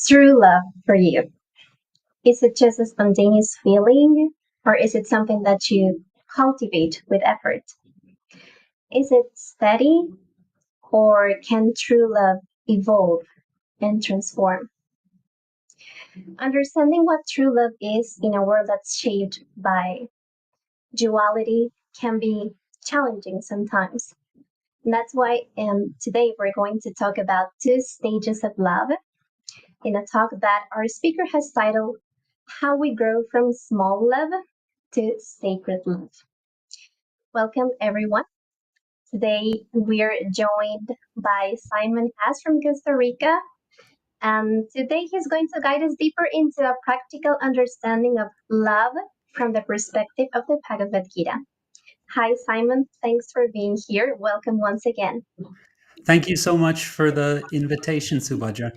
true love for you? Is it just a spontaneous feeling, or is it something that you cultivate with effort? Is it steady, or can true love evolve and transform? Understanding what true love is in a world that's shaped by duality can be challenging sometimes. And that's why today we're going to talk about two stages of love in a talk that our speaker has titled How We Grow from Small Love to Sacred Love. Welcome, everyone. Today we're joined by Simon Haas from Costa Rica. And today he's going to guide us deeper into a practical understanding of love from the perspective of the Bhagavad Gita. Hi, Simon. Thanks for being here. Welcome once again. Thank you so much for the invitation, Subhadra.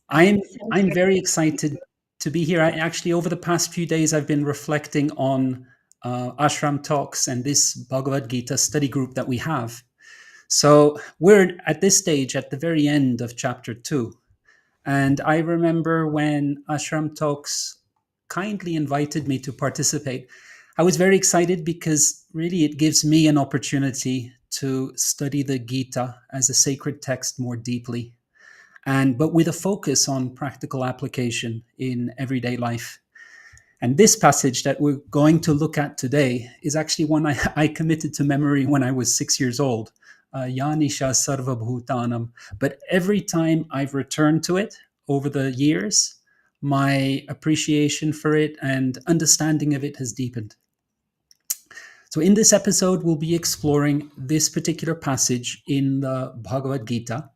I'm very excited to be here. I actually, over the past few days, I've been reflecting on Ashram talks and this Bhagavad Gita study group that we have. So we're at this stage at the very end of chapter 2. And I remember when Ashram talks kindly invited me to participate, I was very excited because really it gives me an opportunity to study the Gita as a sacred text more deeply, but with a focus on practical application in everyday life. And this passage that we're going to look at today is actually one I committed to memory when I was 6 years old. Yanisha Sarva Bhutanam. But every time I've returned to it over the years, my appreciation for it and understanding of it has deepened. So in this episode, we'll be exploring this particular passage in the Bhagavad Gita,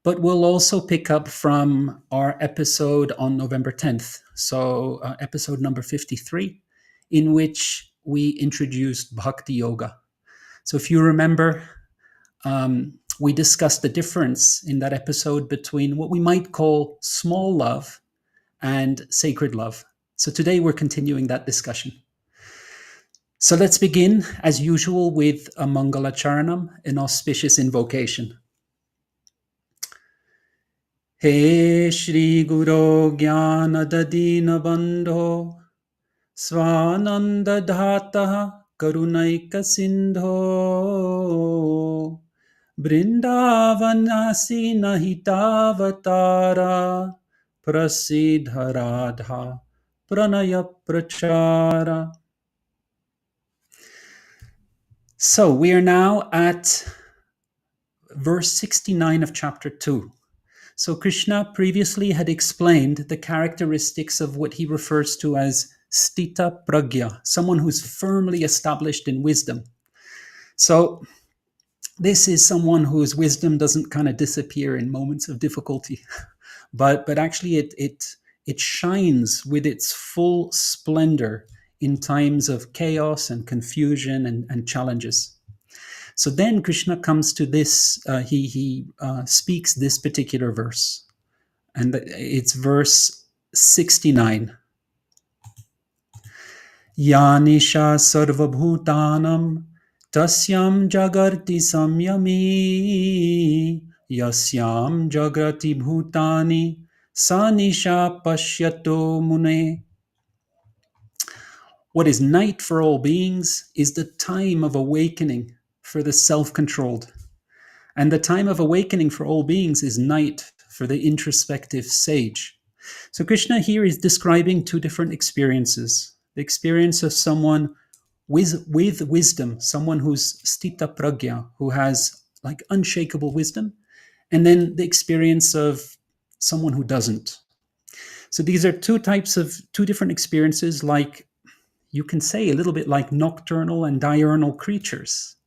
but we'll also pick up from our episode on November 10th, so episode number 53, in which we introduced Bhakti Yoga. So if you remember, we discussed the difference in that episode between what we might call small love and sacred love. So today we're continuing that discussion. So let's begin, as usual, with a Mangala Charanam, an auspicious invocation. He Shri Guru Jnana Dadina Bandho Svananda Dhataha Karunaika Sindho Brindavanasi Nahitavatara Prasidha Radha Pranaya Prachara. So we are now at verse 69 of chapter 2. So Krishna previously had explained the characteristics of what he refers to as stita pragya, someone who's firmly established in wisdom. So this is someone whose wisdom doesn't kind of disappear in moments of difficulty, but actually it shines with its full splendor in times of chaos and confusion and challenges. So then Krishna comes to this, he speaks this particular verse, and it's verse 69. Yanisha sarvabhutanam tasyam jagarti samyami yasyam jagrati bhutani sanisha pashyato mune. What is night for all beings is the time of awakening for the self-controlled. And the time of awakening for all beings is night for the introspective sage. So Krishna here is describing two different experiences. The experience of someone with wisdom, someone who's stita pragya, who has like unshakable wisdom, and then the experience of someone who doesn't. So these are two different experiences, like you can say a little bit like nocturnal and diurnal creatures.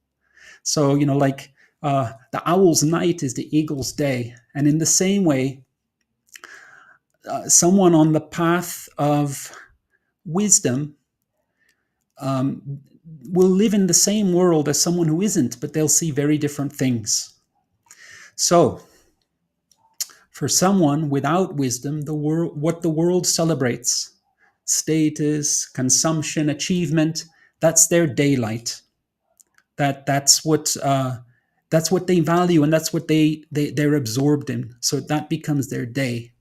So, like the owl's night is the eagle's day. And in the same way, someone on the path of wisdom will live in the same world as someone who isn't, but they'll see very different things. So, for someone without wisdom, what the world celebrates, status, consumption, achievement, that's their daylight. That's what they value, and that's what they're absorbed in. So that becomes their day.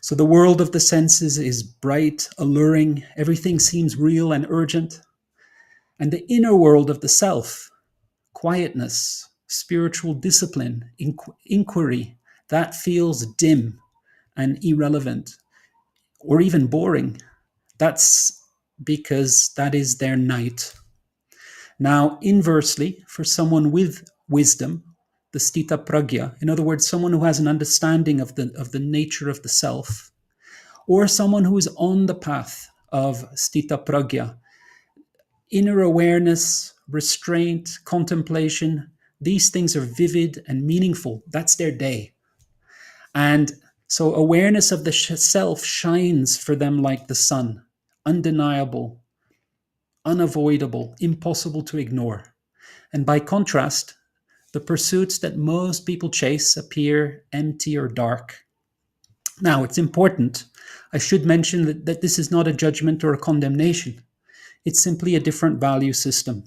So the world of the senses is bright, alluring, everything seems real and urgent. And the inner world of the self, quietness, spiritual discipline, inquiry, that feels dim and irrelevant or even boring. That's because that is their night. Now, inversely, for someone with wisdom, the stita pragya, in other words, someone who has an understanding of the nature of the self, or someone who is on the path of stita pragya, inner awareness, restraint, contemplation, these things are vivid and meaningful. That's their day. And so awareness of the self shines for them like the sun, undeniable, unavoidable, impossible to ignore. And by contrast, the pursuits that most people chase appear empty or dark. Now, it's important. I should mention that this is not a judgment or a condemnation. It's simply a different value system.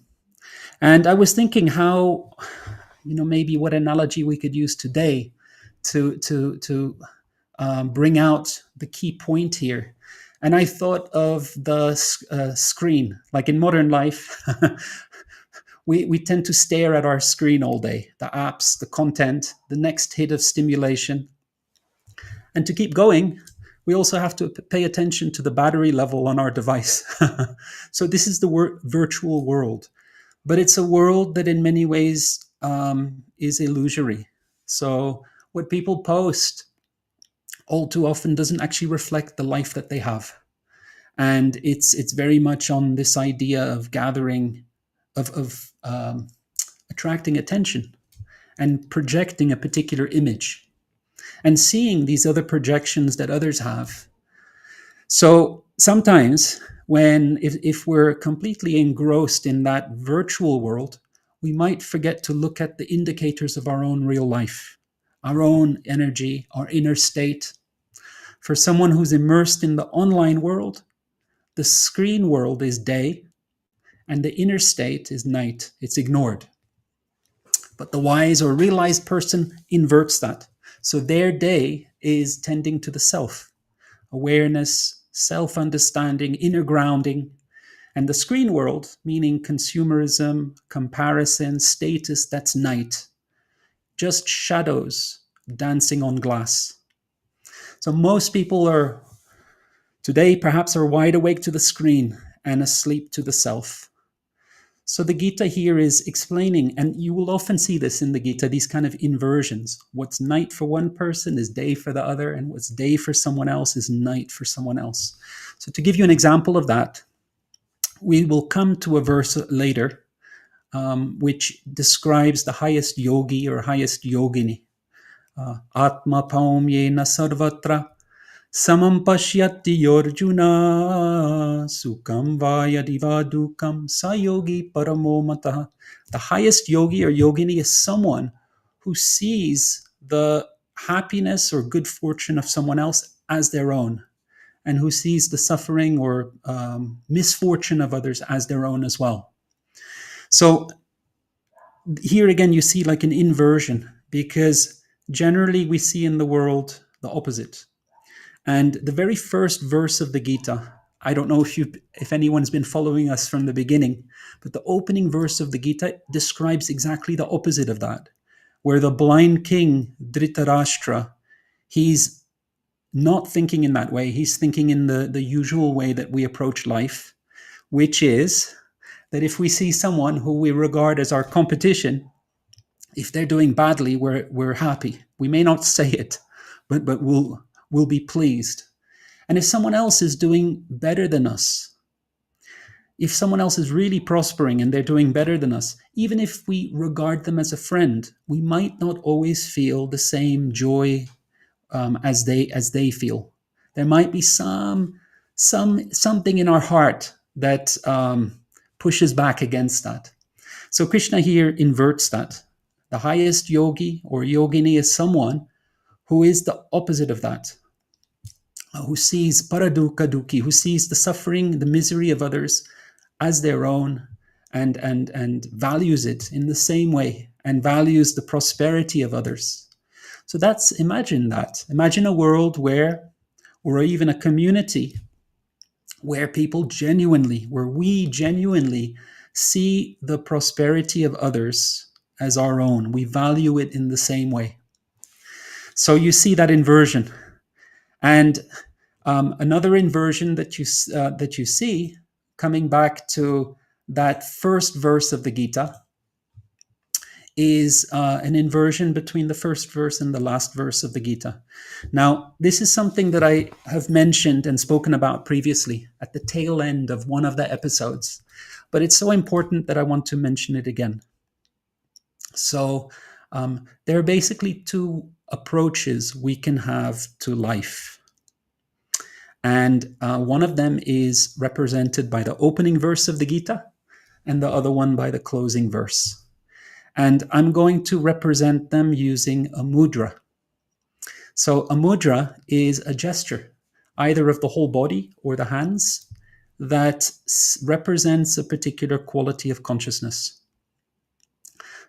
And I was thinking how, maybe what analogy we could use today to bring out the key point here. And I thought of the screen. Like in modern life, we tend to stare at our screen all day, the apps, the content, the next hit of stimulation. And to keep going, we also have to pay attention to the battery level on our device. So this is the virtual world. But it's a world that in many ways is illusory. So what people post all too often doesn't actually reflect the life that they have. And it's very much on this idea of gathering, of attracting attention and projecting a particular image and seeing these other projections that others have. So sometimes if we're completely engrossed in that virtual world, we might forget to look at the indicators of our own real life, our own energy, our inner state. For someone who's immersed in the online world, the screen world is day and the inner state is night. It's ignored. But the wise or realized person inverts that. So their day is tending to the self, awareness, self-understanding, inner grounding. And the screen world, meaning consumerism, comparison, status, that's night. Just shadows dancing on glass. So most people today perhaps are wide awake to the screen and asleep to the self. So the Gita here is explaining, and you will often see this in the Gita, these kind of inversions. What's night for one person is day for the other, and what's day for someone else is night for someone else. So to give you an example of that, we will come to a verse later, which describes the highest yogi or highest yogini. Atma paumyena sarvatra samam pashyati yorjuna sukham vaya divadukam sayogi paramo mataha. The highest yogi or yogini is someone who sees the happiness or good fortune of someone else as their own, and who sees the suffering or misfortune of others as their own as well. So here again, you see like an inversion, because generally we see in the world the opposite. And the very first verse of the Gita, I don't know if anyone's been following us from the beginning, but the opening verse of the Gita describes exactly the opposite of that, where the blind king, Dhritarashtra, he's not thinking in that way. He's thinking in the usual way that we approach life, which is that if we see someone who we regard as our competition, if they're doing badly, we're happy. We may not say it, but we'll be pleased. And if someone else is doing better than us, if someone else is really prospering and they're doing better than us, even if we regard them as a friend, we might not always feel the same joy as they feel. There might be something in our heart that pushes back against that. So Krishna here inverts that. The highest yogi or yogini is someone who is the opposite of that, who sees paradukkha dukhi, who sees the suffering, the misery of others as their own, and values it in the same way, and values the prosperity of others. So imagine that. Imagine a world where or even a community where we genuinely see the prosperity of others as our own. We value it in the same way. So you see that inversion. And another inversion that you see, coming back to that first verse of the Gita, is an inversion between the first verse and the last verse of the Gita. Now, this is something that I have mentioned and spoken about previously at the tail end of one of the episodes, but it's so important that I want to mention it again. So there are basically two approaches we can have to life. And one of them is represented by the opening verse of the Gita, and the other one by the closing verse. And I'm going to represent them using a mudra. So a mudra is a gesture, either of the whole body or the hands, that represents a particular quality of consciousness.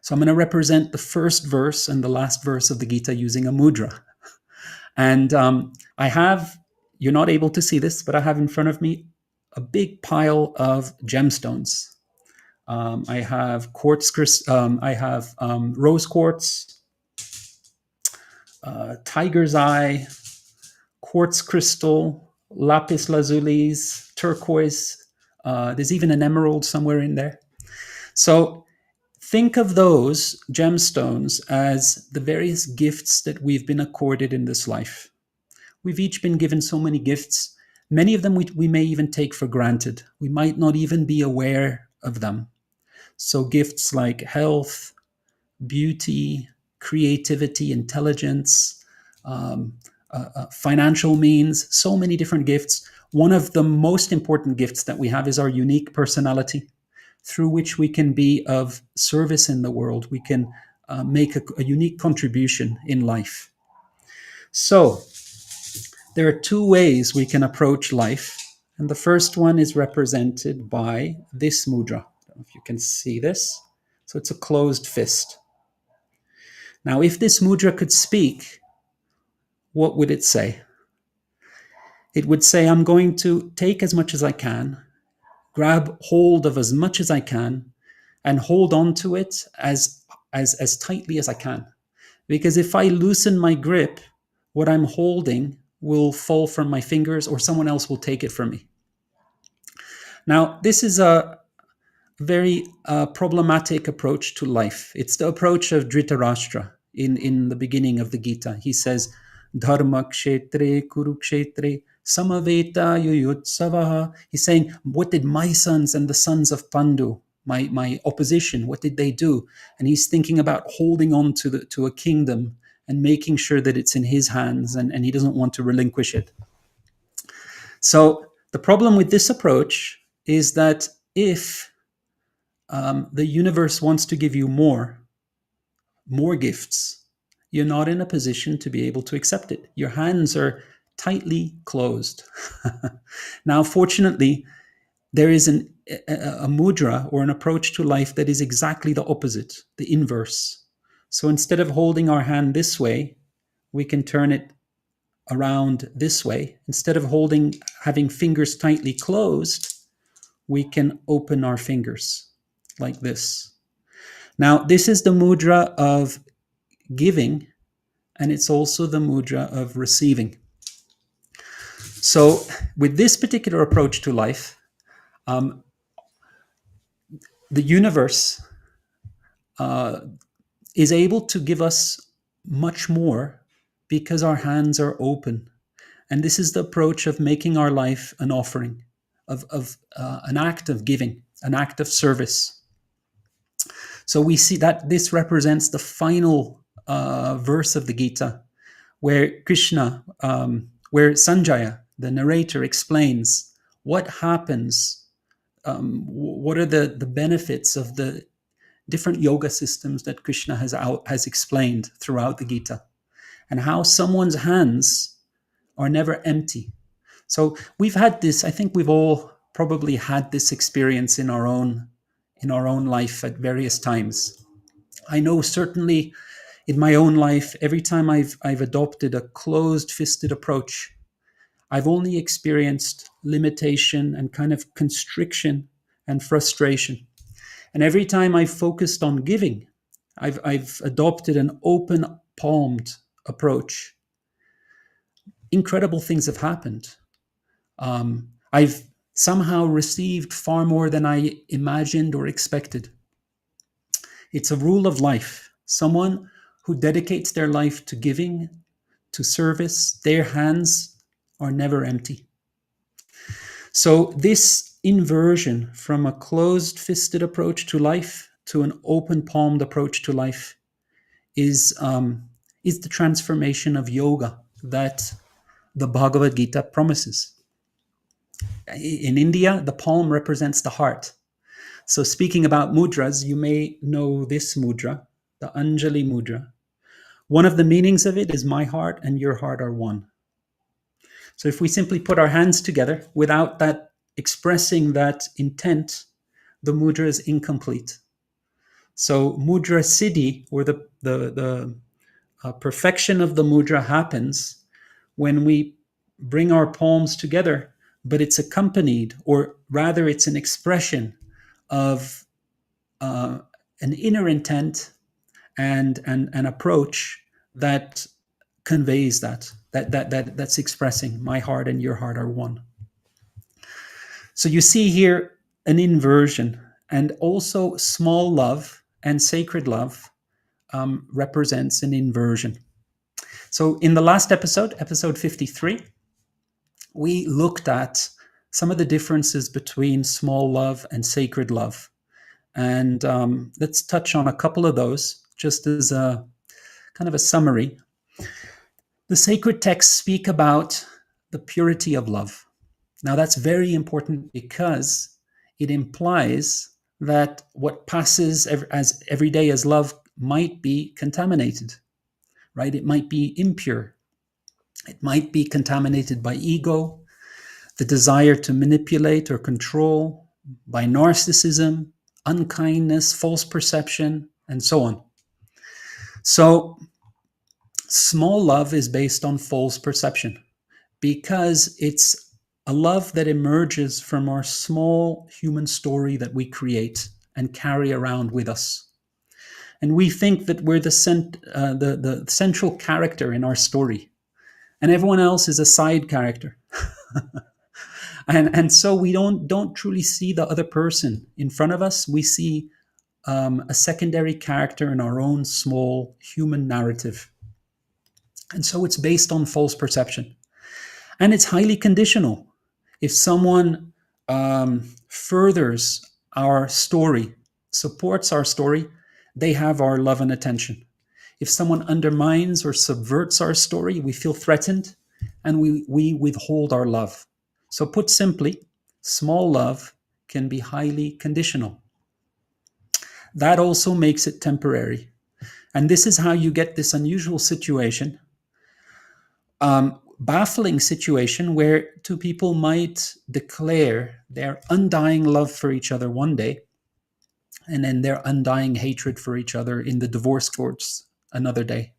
So I'm going to represent the first verse and the last verse of the Gita using a mudra. And I have, you're not able to see this, but I have in front of me a big pile of gemstones. I have rose quartz, tiger's eye, quartz crystal, lapis lazulis, turquoise. There's even an emerald somewhere in there. So think of those gemstones as the various gifts that we've been accorded in this life. We've each been given so many gifts. Many of them we may even take for granted. We might not even be aware of them. So gifts like health, beauty, creativity, intelligence, financial means, so many different gifts. One of the most important gifts that we have is our unique personality, through which we can be of service in the world. We can make a unique contribution in life. So there are two ways we can approach life. And the first one is represented by this mudra. I don't know if you can see this. So it's a closed fist. Now, if this mudra could speak, what would it say? It would say, I'm going to take as much as I can, grab hold of as much as I can, and hold on to it as tightly as I can. Because if I loosen my grip, what I'm holding will fall from my fingers or someone else will take it from me. Now, this is a very problematic approach to life. It's the approach of Dhritarashtra in the beginning of the Gita. He says, Dharma kshetre kurukshetre samaveta yuyutsavaha. He's saying, what did my sons and the sons of Pandu, my opposition, what did they do? And he's thinking about holding on to a kingdom and making sure that it's in his hands, and he doesn't want to relinquish it. So the problem with this approach is that if the universe wants to give you more gifts, you're not in a position to be able to accept it. Your hands are tightly closed. Now, fortunately, there is a mudra or an approach to life that is exactly the opposite, the inverse. So instead of holding our hand this way, we can turn it around this way. Instead of having fingers tightly closed, we can open our fingers like this. Now, this is the mudra of giving, and it's also the mudra of receiving. So with this particular approach to life, the universe is able to give us much more because our hands are open. And this is the approach of making our life an offering, of an act of giving, an act of service. So we see that this represents the final verse of the Gita, where Krishna, where Sanjaya, the narrator, explains what happens, what are the benefits of the different yoga systems that Krishna has explained throughout the Gita, and how someone's hands are never empty. So we've had this, I think we've all probably had this experience in our own life at various times. I know certainly in my own life, every time I've adopted a closed-fisted approach, I've only experienced limitation and kind of constriction and frustration. And every time I've focused on giving, I've adopted an open palmed approach. Incredible things have happened. I've somehow received far more than I imagined or expected. It's a rule of life. Someone who dedicates their life to giving, to service, their hands are never empty. So this inversion from a closed-fisted approach to life to an open-palmed approach to life is the transformation of yoga that the Bhagavad Gita promises. In India, the palm represents the heart. So speaking about mudras, you may know this mudra, the Anjali mudra. One of the meanings of it is my heart and your heart are one. So if we simply put our hands together without that expressing that intent, the mudra is incomplete. So mudra siddhi, or the perfection of the mudra, happens when we bring our palms together, but it's accompanied, or rather it's an expression of an inner intent and an approach that conveys that's expressing my heart and your heart are one. So you see here an inversion, and also small love and sacred love represents an inversion. So in the last episode, episode 53, we looked at some of the differences between small love and sacred love. And let's touch on a couple of those just as a kind of a summary. The sacred texts speak about the purity of love. Now that's very important because it implies that what passes as every day as love might be contaminated, right? It might be impure. It might be contaminated by ego, the desire to manipulate or control, by narcissism, unkindness, false perception, and so on. So small love is based on false perception because it's a love that emerges from our small human story that we create and carry around with us. And we think that we're the central character in our story, and everyone else is a side character. and so we don't truly see the other person in front of us. We see a secondary character in our own small human narrative. And so it's based on false perception. And it's highly conditional. If someone furthers our story, supports our story, they have our love and attention. If someone undermines or subverts our story, we feel threatened and we withhold our love. So put simply, small love can be highly conditional. That also makes it temporary. And this is how you get this unusual situation, baffling situation where two people might declare their undying love for each other one day, and then their undying hatred for each other in the divorce courts another day.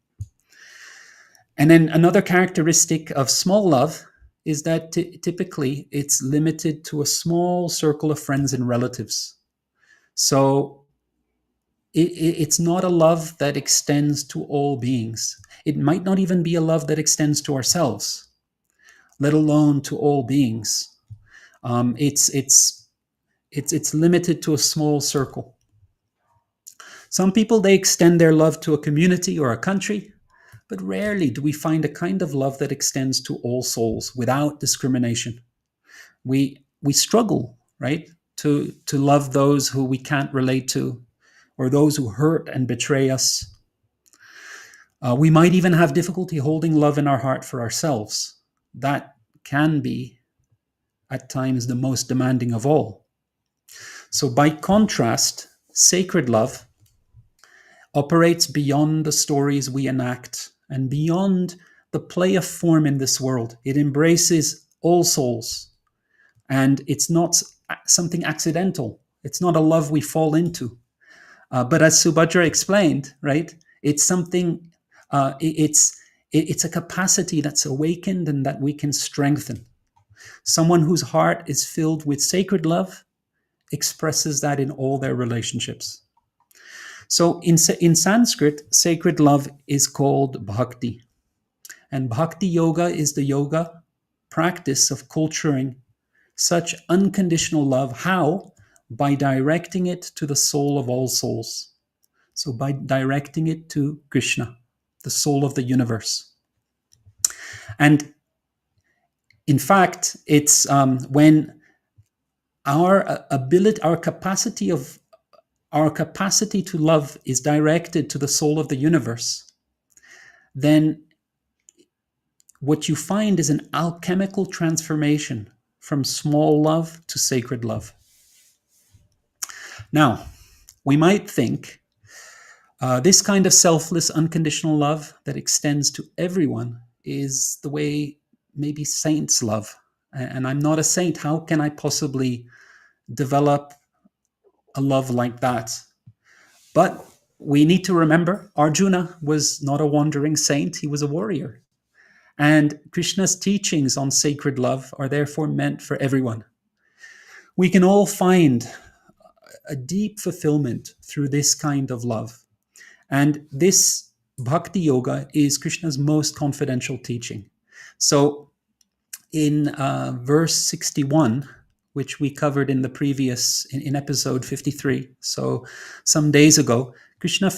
And then another characteristic of small love is that typically it's limited to a small circle of friends and relatives. So it's not a love that extends to all beings. It might not even be a love that extends to ourselves, let alone to all beings. It's limited to a small circle. Some people, they extend their love to a community or a country, but rarely do we find a kind of love that extends to all souls without discrimination. We struggle, right, to love those who we can't relate to, or those who hurt and betray us. We might even have difficulty holding love in our heart for ourselves. That can be, at times, the most demanding of all. So by contrast, sacred love operates beyond the stories we enact and beyond the play of form in this world. It embraces all souls, and it's not something accidental. It's not a love we fall into. But as Subhadra explained, right, it's something, it's It's a capacity that's awakened and that we can strengthen. Someone whose heart is filled with sacred love expresses that in all their relationships. So in Sanskrit, sacred love is called bhakti. And bhakti yoga is the yoga practice of culturing such unconditional love. How? By directing it to the soul of all souls. So by directing it to Krishna, the soul of the universe. And in fact, it's when our ability, our capacity to love is directed to the soul of the universe, then what you find is an alchemical transformation from small love to sacred love. Now, we might think this kind of selfless, unconditional love that extends to everyone is the way maybe saints love. And I'm not a saint. How can I possibly develop a love like that? But we need to remember Arjuna was not a wandering saint, he was a warrior. And Krishna's teachings on sacred love are therefore meant for everyone. We can all find a deep fulfillment through this kind of love. And this Bhakti Yoga is Krishna's most confidential teaching. So in verse 61, which we covered in the previous, in episode 53, so some days ago, Krishna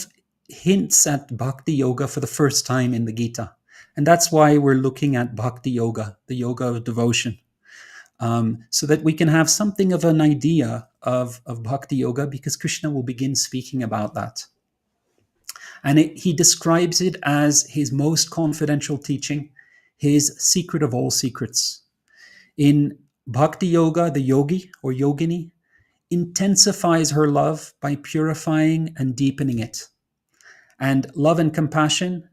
hints at Bhakti Yoga for the first time in the Gita. And that's why we're looking at Bhakti Yoga, the yoga of devotion, so that we can have something of an idea of Bhakti Yoga, because Krishna will begin speaking about that. And he describes it as his most confidential teaching, his secret of all secrets. In Bhakti Yoga, the yogi or yogini intensifies her love by purifying and deepening it. And love and compassion,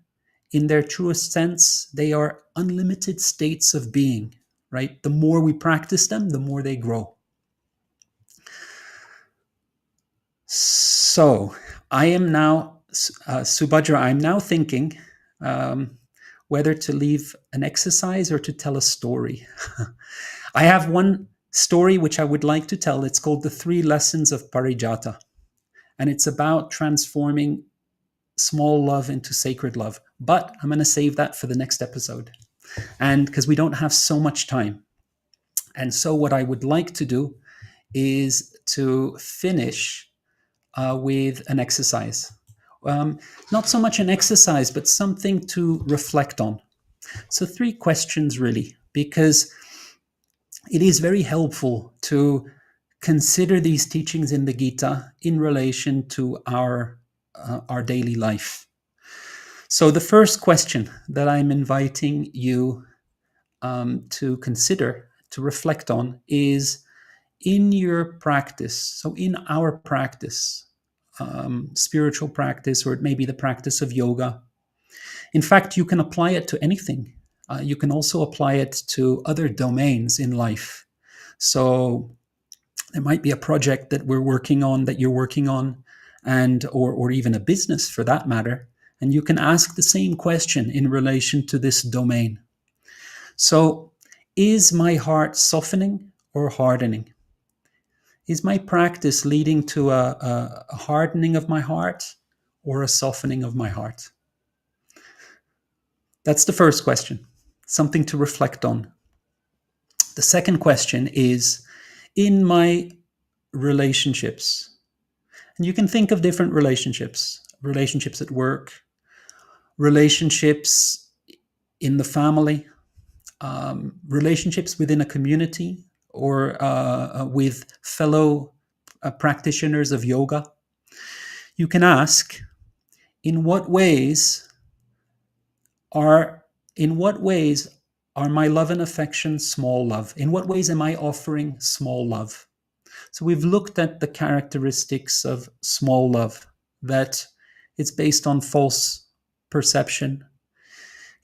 in their truest sense, they are unlimited states of being, right? The more we practice them, the more they grow. So I am now, Subhadra, I'm now thinking whether to leave an exercise or to tell a story. I have one story which I would like to tell. It's called The 3 Lessons of Parijata. And it's about transforming small love into sacred love. But I'm going to save that for the next episode. And because we don't have so much time. And so what I would like to do is to finish with an exercise. Not so much an exercise, but something to reflect on. So 3 questions really, because it is very helpful to consider these teachings in the Gita in relation to our daily life. So the first question that I'm inviting you to consider, to reflect on, is in your practice, so in our practice, spiritual practice, or it may be the practice of yoga. In fact, you can apply it to anything. You can also apply it to other domains in life. So there might be a project that we're working on, that you're working on, and or even a business for that matter. And you can ask the same question in relation to this domain. So, is my heart softening or hardening? Is my practice leading to a hardening of my heart or a softening of my heart? That's the first question, something to reflect on. The second question is, in my relationships, and you can think of different relationships at work, relationships in the family, relationships within a community, or with fellow practitioners of yoga. You can ask, in what ways are my love and affection small love? In what ways am I offering small love? So we've looked at the characteristics of small love, that it's based on false perception.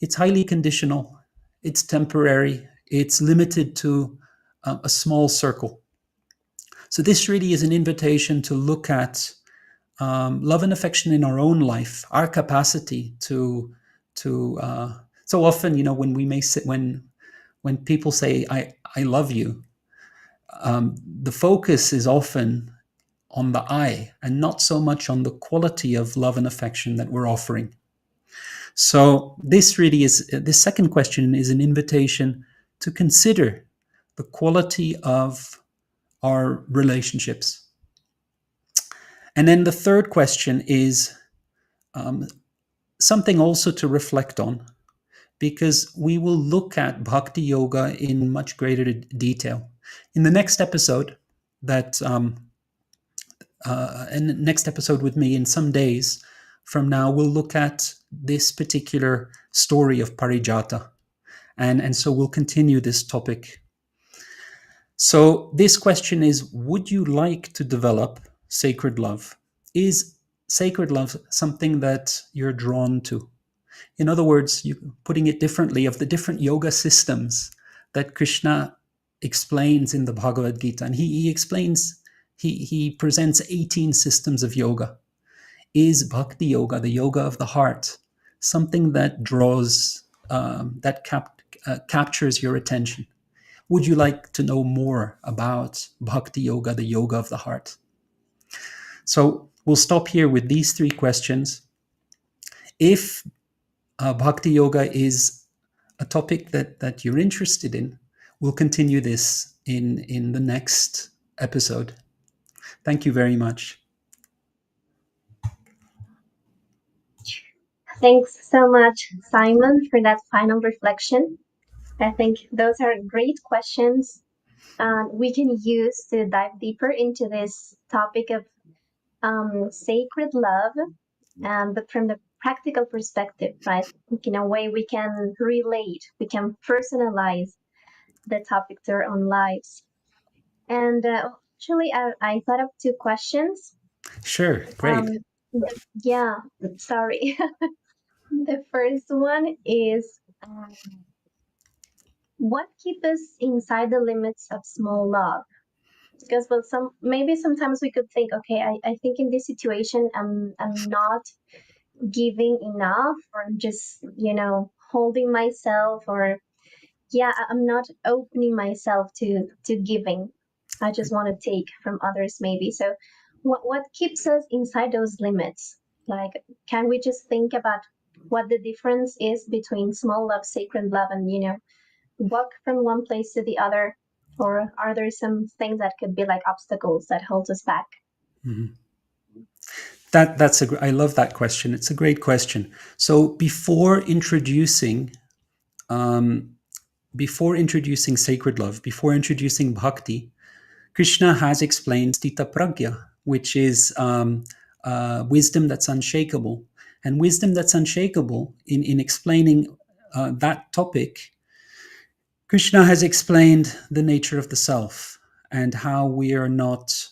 It's highly conditional. It's temporary. It's limited to a small circle. So this really is an invitation to look at love and affection in our own life, our capacity to So often, when we may say, when people say I love you, the focus is often on the I and not so much on the quality of love and affection that we're offering. So this second question is an invitation to consider the quality of our relationships. And then the third question is something also to reflect on, because we will look at Bhakti Yoga in much greater detail. In the next episode, next episode with me in some days from now, we'll look at this particular story of Parijata. And so we'll continue this topic. So this question is, would you like to develop sacred love? Is sacred love something that you're drawn to? In other words, putting it differently, of the different yoga systems that Krishna explains in the Bhagavad Gita, and he presents 18 systems of yoga. Is Bhakti Yoga, the yoga of the heart, something that draws, captures your attention? Would you like to know more about Bhakti Yoga, the yoga of the heart? So we'll stop here with these three questions. If Bhakti Yoga is a topic that you're interested in, we'll continue this in the next episode. Thank you very much. Thanks so much, Simon, for that final reflection. I think those are great questions we can use to dive deeper into this topic of sacred love, but from the practical perspective, right? In a way we can relate, we can personalize the topic to our own lives. And actually, I thought of two questions. Sure, great. Yeah, sorry. The first one is what keeps us inside the limits of small love? Because maybe sometimes we could think, okay, I think in this situation I'm not giving enough, or I'm just holding myself, or I'm not opening myself to giving. I just want to take from others maybe. So what keeps us inside those limits? Like, can we just think about what the difference is between small love, sacred love, and walk from one place to the other? Or are there some things that could be like obstacles that hold us back? Mm-hmm. I love that question. It's a great question. So before introducing sacred love, before introducing bhakti, Krishna has explained stita pragya, which is wisdom that's unshakable. And wisdom that's unshakable, in explaining that topic, Krishna has explained the nature of the self and how we are not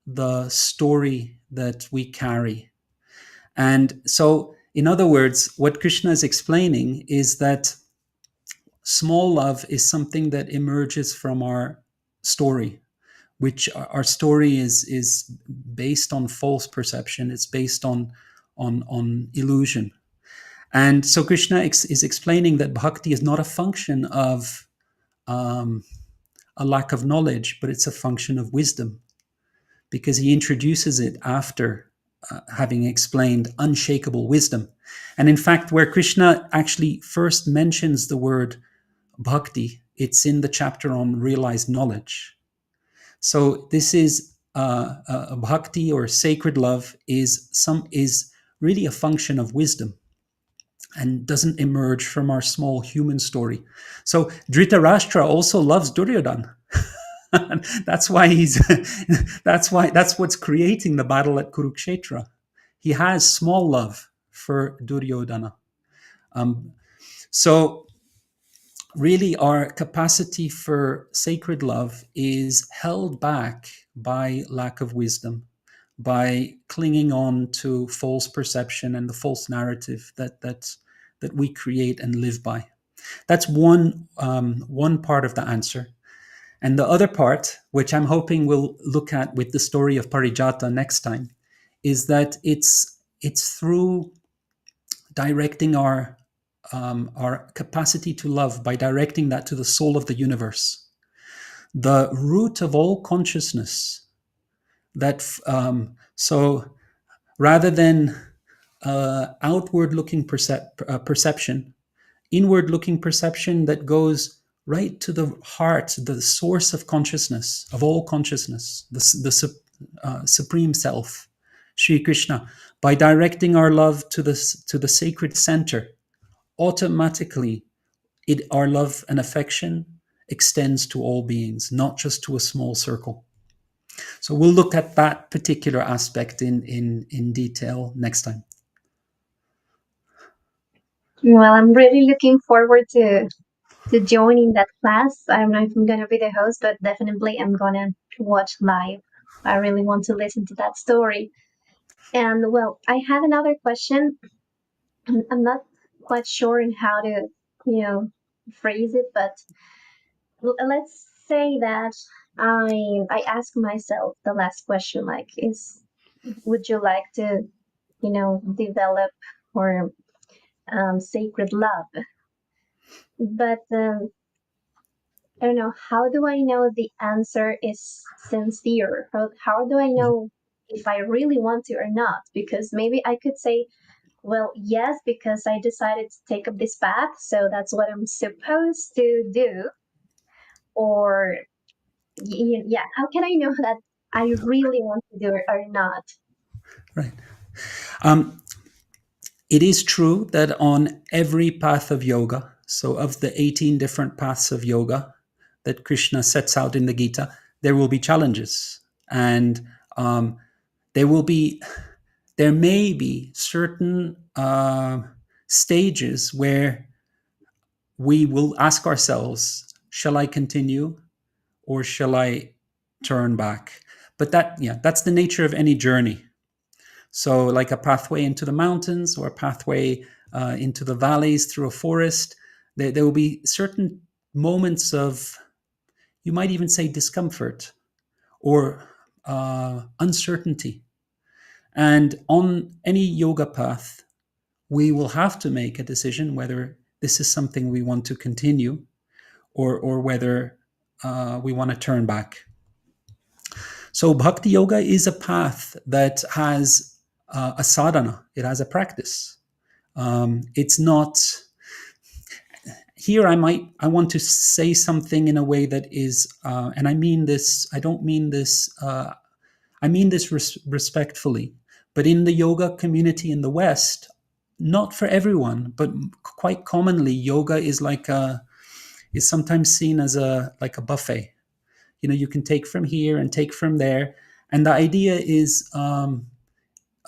the story that we carry. And so, in other words, what Krishna is explaining is that small love is something that emerges from our story, which our story is based on false perception. It's based on illusion. And so Krishna is explaining that bhakti is not a function of a lack of knowledge, but it's a function of wisdom, because he introduces it after having explained unshakable wisdom. And in fact, where Krishna actually first mentions the word bhakti, it's in the chapter on realized knowledge. So this is a bhakti, or sacred love, is really a function of wisdom and doesn't emerge from our small human story. So Dhritarashtra also loves Duryodhana. That's what's creating the battle at Kurukshetra. He has small love for Duryodhana. So really, our capacity for sacred love is held back by lack of wisdom, by clinging on to false perception and the false narrative that we create and live by. That's one part of the answer. And the other part, which I'm hoping we'll look at with the story of Parijata next time, is that it's through directing our our capacity to love by directing that to the soul of the universe, the root of all consciousness. So rather than outward-looking perception, inward-looking perception that goes right to the heart, the source of consciousness, of all consciousness, the supreme self, Sri Krishna. By directing our love to the sacred center, automatically our love and affection extends to all beings, not just to a small circle. So we'll look at that particular aspect in detail next time. Well, I'm really looking forward to joining that class. I don't know if I'm gonna be the host, but definitely I'm gonna watch live. I really want to listen to that story. And well, I have another question. I'm not quite sure in how to, you know, phrase it, but let's say that I ask myself the last question, like, would you like to, develop or sacred love? But I don't know, how do I know the answer is sincere? How do I know if I really want to or not? Because maybe I could say, well, yes, because I decided to take up this path, so that's what I'm supposed to do. Or, yeah, how can I know that I really want to do it or not? Right. It is true that on every path of yoga, so of the 18 different paths of yoga that Krishna sets out in the Gita, there will be challenges. And there may be certain stages where we will ask ourselves, shall I continue or shall I turn back? But that's the nature of any journey. So like a pathway into the mountains or a pathway into the valleys through a forest, there will be certain moments of, you might even say, discomfort or uncertainty. And on any yoga path, we will have to make a decision whether this is something we want to continue or whether we want to turn back. So Bhakti Yoga is a path that has a sadhana, it has a practice. It's not, here I want to say something in a way that is, and I mean this, I don't mean this, I mean this respectfully, but in the yoga community in the West, not for everyone, but quite commonly, yoga is is sometimes seen as like a buffet. You can take from here and take from there. And the idea is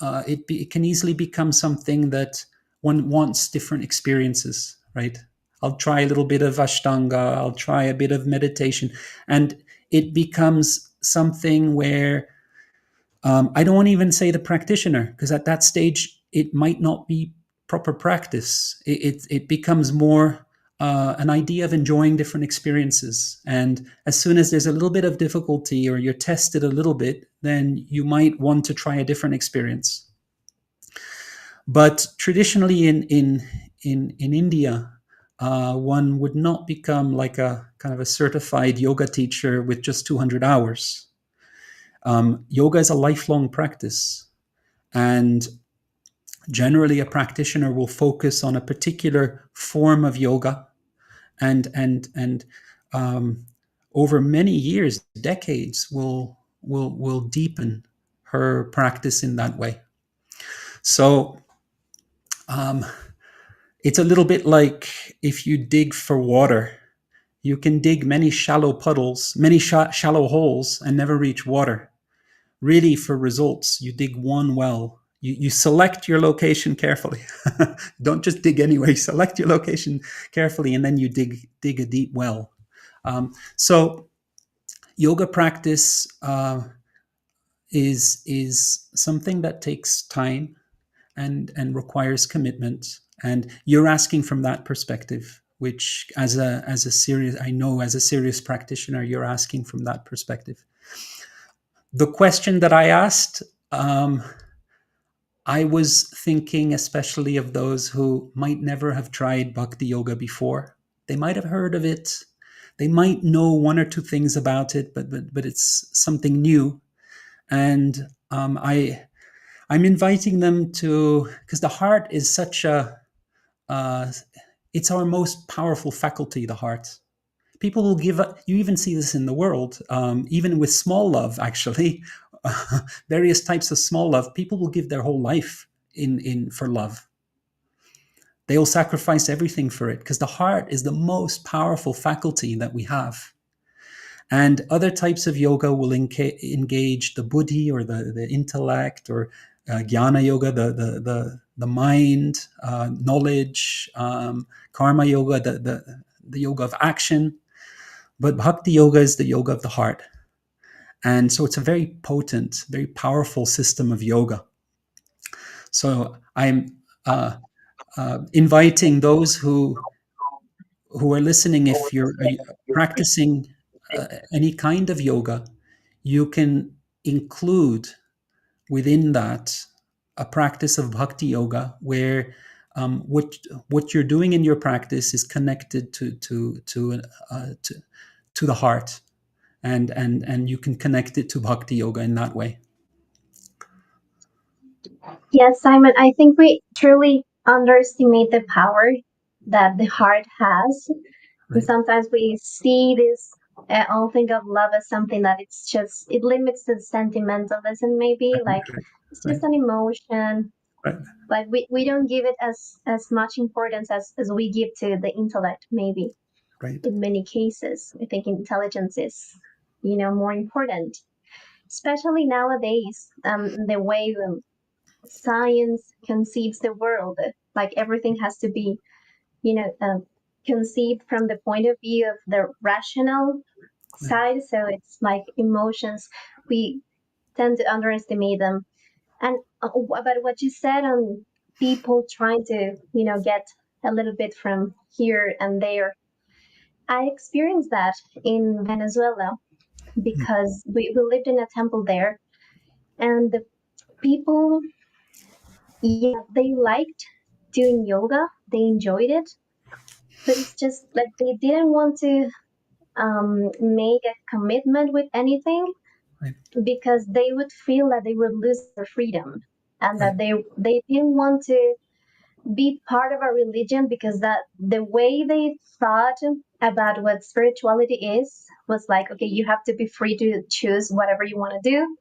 it can easily become something that one wants different experiences, right? I'll try a little bit of Ashtanga, I'll try a bit of meditation. And it becomes something where I don't even say the practitioner, because at that stage, it might not be proper practice. It becomes more an idea of enjoying different experiences. And as soon as there's a little bit of difficulty or you're tested a little bit, then you might want to try a different experience. But traditionally in India, one would not become like a kind of a certified yoga teacher with just 200 hours. Yoga is a lifelong practice, and generally a practitioner will focus on a particular form of yoga, and over many years, decades, will deepen her practice in that way. So it's a little bit like if you dig for water. You can dig many shallow puddles, many shallow holes, and never reach water. Really, for results, you dig one well. You select your location carefully. Don't just dig anyway. Select your location carefully, and then you dig a deep well. So yoga practice is something that takes time and requires commitment. And you're asking from that perspective, which as a serious practitioner, you're asking from that perspective. The question that I asked, I was thinking especially of those who might never have tried bhakti yoga before. They might have heard of it. They might know one or two things about it, but it's something new. And I'm inviting them to, because the heart is such a it's our most powerful faculty, the heart. People will give up, you even see this in the world, even with small love, actually, various types of small love, people will give their whole life in for love. They will sacrifice everything for it because the heart is the most powerful faculty that we have. And other types of yoga will engage the buddhi or the intellect, or jnana yoga, the mind, knowledge, karma yoga, the yoga of action. But bhakti yoga is the yoga of the heart. And so it's a very potent, very powerful system of yoga. So I'm inviting those who are listening, if you're practicing any kind of yoga, you can include within that a practice of bhakti yoga where what you're doing in your practice is connected to the heart, and you can connect it to bhakti yoga in that way. Yes, Simon, I think we truly underestimate the power that the heart has. And Right. sometimes we see this all think of love as something that it's just, it limits to sentimentalism, maybe like it's Right. just an emotion. Right. Like we don't give it as much importance as we give to the intellect, maybe. Right. In many cases, I think intelligence is, more important, especially nowadays. The way science conceives the world, like everything has to be, you know, um, conceived from the point of view of the rational side. So it's like emotions, we tend to underestimate them. And about what you said on people trying to, get a little bit from here and there, I experienced that in Venezuela because we lived in a temple there, and the people, yeah, they liked doing yoga, they enjoyed it, but it's just like they didn't want to make a commitment with anything Right. because they would feel that they would lose their freedom, and Right. that they didn't want to be part of a religion because that the way they thought about what spirituality is was like, okay, you have to be free to choose whatever you want to do,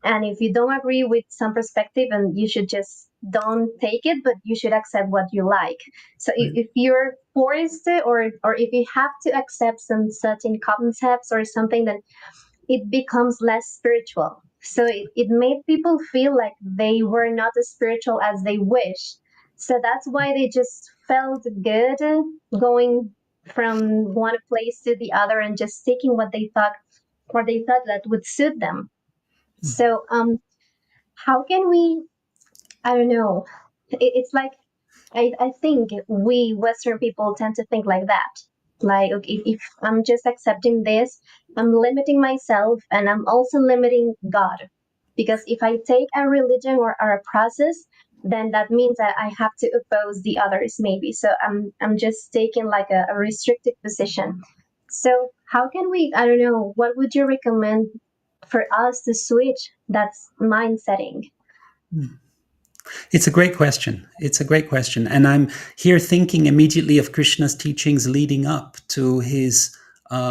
and if you don't agree with some perspective, and you should just don't take it, but you should accept what you like. So Right. if you're forced to, or if you have to accept some certain concepts or something, then it becomes less spiritual. So it made people feel like they were not as spiritual as they wish. So that's why they just felt good going from one place to the other and just taking what they thought, or they thought that would suit them. So how can we, I don't know, it's like I think we Western people tend to think like that. Like, okay, if I'm just accepting this, I'm limiting myself, and I'm also limiting God. Because if I take a religion or a process, then that means that I have to oppose the others, maybe. So I'm just taking like a restricted position. So how can we, I don't know, what would you recommend for us to switch that mind setting? It's a great question. It's a great question. And I'm here thinking immediately of Krishna's teachings leading up to his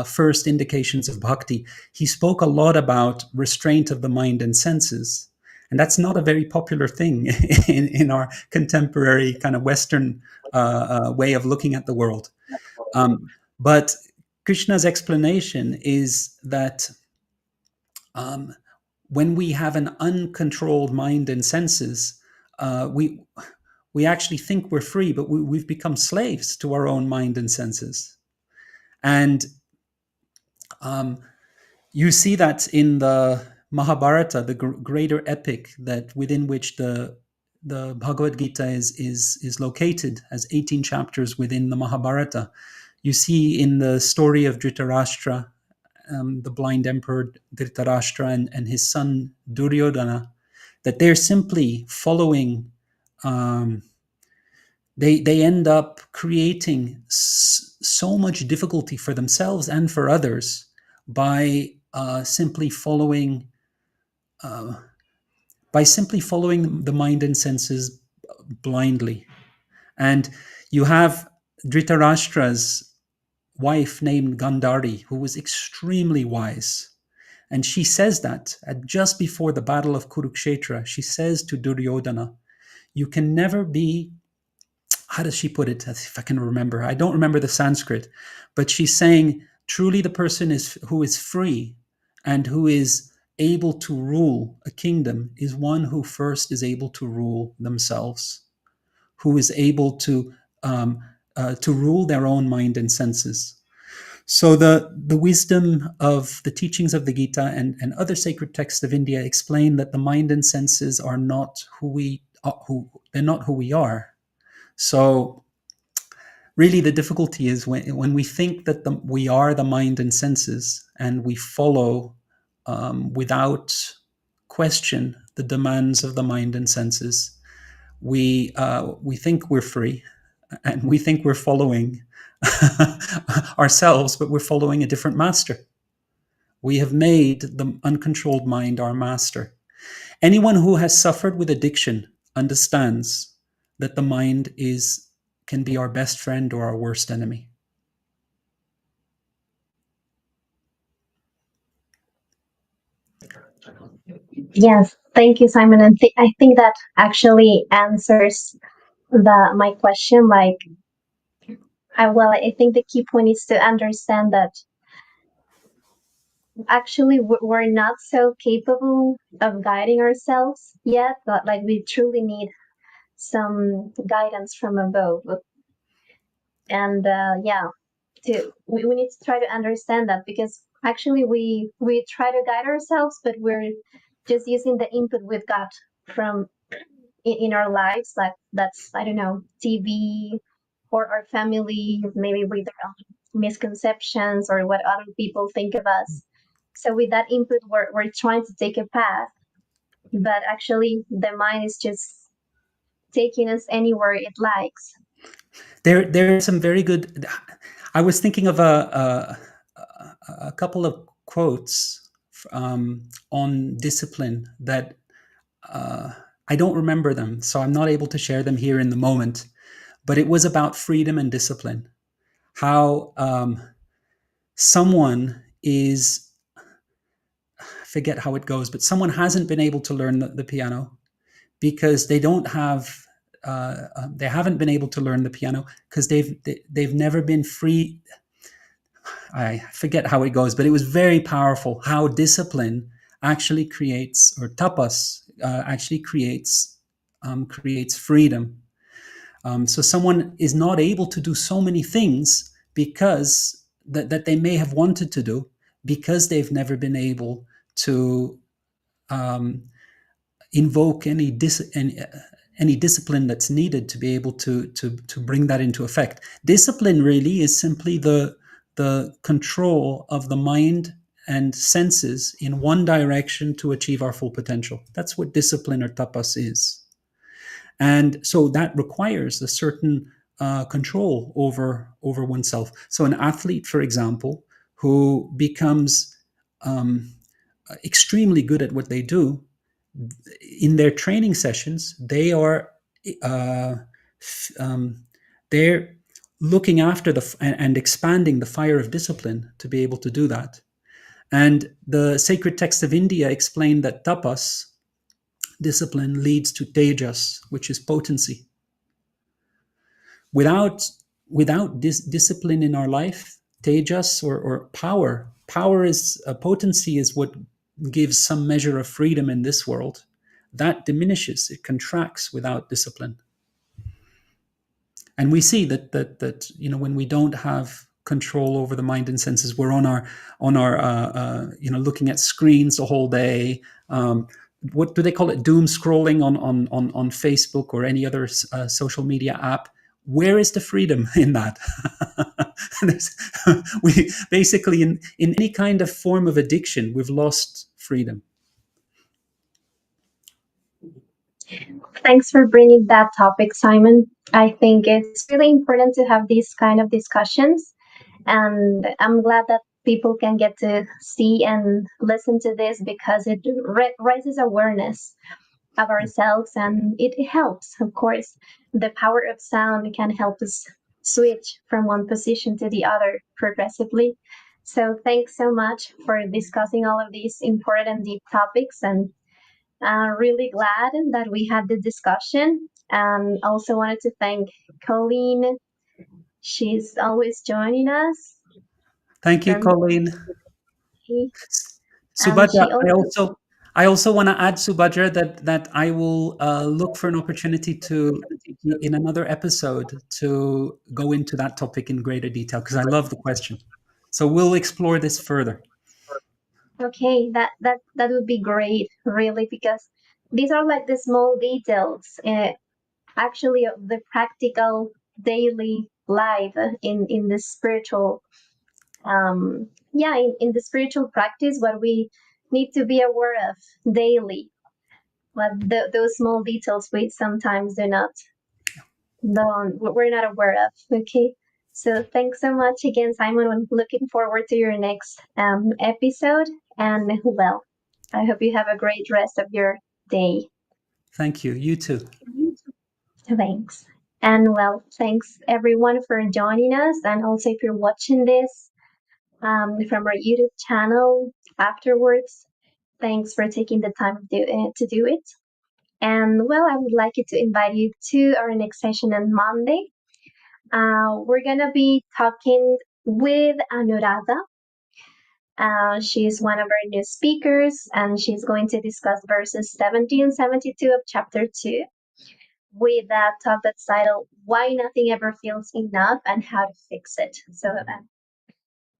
first indications of bhakti. He spoke a lot about restraint of the mind and senses. And that's not a very popular thing in our contemporary kind of Western way of looking at the world. But Krishna's explanation is that um, when we have an uncontrolled mind and senses, we actually think we're free, but we've become slaves to our own mind and senses. And um, you see that in the Mahabharata, the greater epic that within which the Bhagavad Gita is located, as 18 chapters within the Mahabharata. You see in the story of Dhritarashtra, the blind emperor Dhritarashtra, and his son Duryodhana, that they're simply following. They end up creating so much difficulty for themselves and for others by simply following the mind and senses blindly. And you have Dhritarashtra's wife named Gandhari, who was extremely wise. And she says that just before the battle of Kurukshetra, she says to Duryodhana, you can never be, how does she put it? If I can remember, I don't remember the Sanskrit, but she's saying truly the person who is free and who is able to rule a kingdom is one who first is able to rule themselves, who is able to rule their own mind and senses. So the wisdom of the teachings of the Gita and other sacred texts of India explain that the mind and senses are not they're not who we are. So really the difficulty is when we think that we are the mind and senses and we follow without question the demands of the mind and senses, we think we're free and we think we're following ourselves, but we're following a different master. We have made the uncontrolled mind our master. Anyone who has suffered with addiction understands that the mind can be our best friend or our worst enemy. Yes, thank you, Simon. And I think that actually answers my question. Like, I think the key point is to understand that actually we're not so capable of guiding ourselves yet, but like we truly need some guidance from above. And we need to try to understand that, because actually we try to guide ourselves, but we're just using the input we've got from in our lives, like that's, I don't know, TV or our family, maybe with their own misconceptions or what other people think of us. So with that input, we're trying to take a path, but actually the mind is just taking us anywhere it likes. There are some very good. I was thinking of a couple of quotes on discipline that I don't remember them, so I'm not able to share them here in the moment. But it was about freedom and discipline. How someone is, I forget how it goes, but someone hasn't been able to learn the piano because they haven't been able to learn the piano because they've never been free. I forget how it goes, but it was very powerful how discipline actually creates, or tapas actually creates freedom. So someone is not able to do so many things because that they may have wanted to do, because they've never been able to invoke any discipline that's needed to be able to bring that into effect. Discipline really is simply the control of the mind and senses in one direction to achieve our full potential. That's what discipline or tapas is. And so that requires a certain control over oneself. So an athlete, for example, who becomes extremely good at what they do, in their training sessions, they're looking after and expanding the fire of discipline to be able to do that. And the sacred texts of India explain that tapas, discipline, leads to tejas, which is potency. Without discipline in our life, tejas or power is potency is what gives some measure of freedom in this world. That diminishes, it contracts without discipline. And we see that when we don't have control over the mind and senses, we're on our looking at screens the whole day. What do they call it? Doom scrolling on Facebook or any other social media app. Where is the freedom in that? We basically, in any kind of form of addiction, we've lost freedom. Thanks for bringing that topic, Simon. I think it's really important to have these kind of discussions, and I'm glad that people can get to see and listen to this because it raises awareness of ourselves, and it helps, of course. The power of sound can help us switch from one position to the other progressively. So thanks so much for discussing all of these important and deep topics, and really glad that we had the discussion. Also wanted to thank Colleen. She's always joining us Thank you, from Colleen. UK. Subhadra, She also I also want to add, Subhadra, that I will look for an opportunity to, in another episode, to go into that topic in greater detail because I love the question. So we'll explore this further. okay. That would be great, really, because these are like the small details, actually, of the practical daily life in the spiritual, in the spiritual practice, what we need to be aware of daily. But those small details we sometimes do not we're not aware of. Okay. So thanks so much again, Simon. I'm looking forward to your next episode. And well, I hope you have a great rest of your day. Thank you. You too. Thanks. And well, thanks everyone for joining us. And also, if you're watching this from our YouTube channel afterwards, thanks for taking the time to do it. And well, I would like to invite you to our next session on Monday. We're gonna be talking with Anuradha. She's one of our new speakers, and she's going to discuss verses 70 and 72 of chapter 2 with that talk that's titled Why Nothing Ever Feels Enough and How to Fix It. So,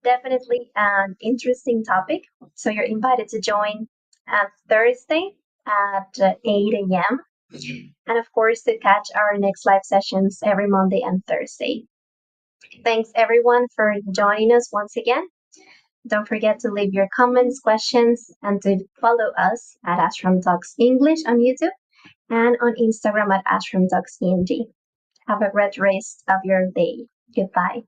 definitely an interesting topic. So, you're invited to join Thursday at 8 a.m. And of course, to catch our next live sessions every Monday and Thursday. Thanks everyone for joining us once again. Don't forget to leave your comments, questions, and to follow us at Ashram Talks English on YouTube and on Instagram at Ashram Talks ENG. Have a great rest of your day. Goodbye.